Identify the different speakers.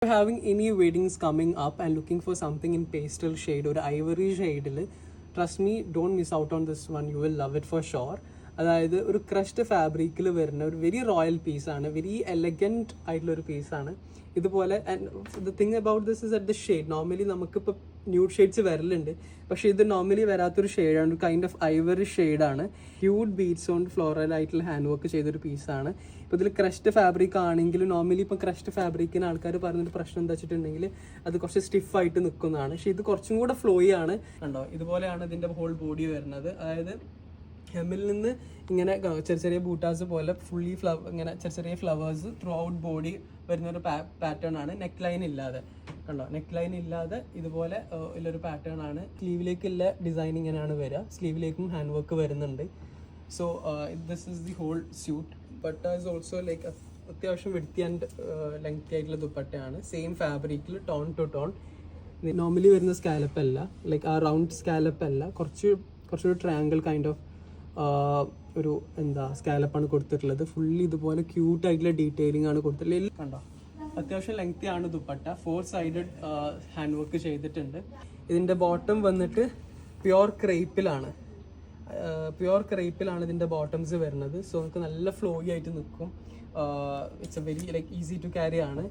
Speaker 1: you're having any weddings coming up and looking for something in pastel shade or ivory shade, trust me, don't miss out on this one. You will love it for sure. അതായത് ഒരു crushed ഫാബ്രിക്കിൽ വരുന്ന ഒരു very royal പീസാണ്, very elegant ആയിട്ടുള്ളൊരു പീസാണ് ഇതുപോലെ. And the thing about this is at the shade. Normally നമുക്കിപ്പോൾ ന്യൂഡ് ഷെയ്ഡ്സ് വരലുണ്ട്, പക്ഷേ ഇത് നോർമലി വരാത്തൊരു ഷെയ്ഡാണ്, ഒരു കൈൻഡ് ഓഫ് ഐവറി ഷെയ്ഡാണ്. ക്യൂട്ട് ബീഡ്സ് കൊണ്ട് ഫ്ലോറൽ ആയിട്ടുള്ള ഹാൻഡ് വർക്ക് ചെയ്തൊരു പീസാണ്. ഇപ്പോൾ ഇതിൽ ക്രഷ്ഡ് ഫാബ്രിക് ആണെങ്കിലും നോർമലി ഇപ്പോൾ ക്രഷ്ഡ് ഫാബ്രിക്കിന് ആൾക്കാർ പറഞ്ഞൊരു പ്രശ്നം എന്താ വെച്ചിട്ടുണ്ടെങ്കിൽ അത് കുറച്ച് സ്റ്റിഫായിട്ട് നിൽക്കുന്നതാണ്. പക്ഷേ ഇത് കുറച്ചും കൂടെ ഫ്ലോയി ആണ്. കണ്ടോ, ഇതുപോലെയാണ് ഇതിൻ്റെ ഹോൾ ബോഡി വരുന്നത്. അതായത് ഹെമ്മിൽ നിന്ന് ഇങ്ങനെ ചെറിയ ചെറിയ ബൂട്ടാസ് പോലെ ഫുള്ളി ഇങ്ങനെ ചെറിയ ഫ്ലവേഴ്സ് ത്രൂ ഔട്ട് ബോഡി വരുന്നൊരു പാറ്റേൺ ആണ്. നെക്ക് ലൈൻ ഇല്ലാതെ, കണ്ടോ, നെക്ക് ലൈൻ ഇല്ലാതെ ഇതുപോലെ ഉള്ളൊരു പാറ്റേൺ ആണ്. സ്ലീവിലേക്കുള്ള ഡിസൈൻ ഇങ്ങനെയാണ് വരിക. സ്ലീവിലേക്കും ഹാൻഡ് വർക്ക് വരുന്നുണ്ട്. So this is the whole suit. Dupatta is also like അത്യാവശ്യം വെടുത്തി ആൻഡ് ലെങ്തി ആയിട്ടുള്ള ദുപ്പട്ടയാണ്. സെയിം ഫാബ്രിക്കിൽ ടോൺ ടു ടോൺ. നോർമലി വരുന്ന സ്കാലപ്പ് അല്ല, ലൈക്ക് ആ റൗണ്ട് സ്കാലപ്പ് അല്ല, കുറച്ചൊരു ട്രയാങ്കിൾ കൈൻഡ് ഓഫ് ഒരു സ്കാലപ്പാണ് കൊടുത്തിട്ടുള്ളത്. ഫുള്ളി ഇതുപോലെ ക്യൂട്ടായിട്ടുള്ള ഡീറ്റെയിലിംഗ് ആണ് കൊടുത്തിട്ടുള്ളത്. കണ്ടോ, അത്യാവശ്യം ലെങ്തി ആണ് ദുപ്പട്ട. 4 സൈഡഡ് ഹാൻഡ് വർക്ക് ചെയ്തിട്ടുണ്ട്. ഇതിൻ്റെ ബോട്ടം വന്നിട്ട് പ്യുവർ ക്രേപ്പിലാണ് ഇതിൻ്റെ ബോട്ടംസ് വരുന്നത്. സോ നമുക്ക് നല്ല ഫ്ലോയി ആയിട്ട് നിൽക്കും. It's a very like easy to carry ആണ്.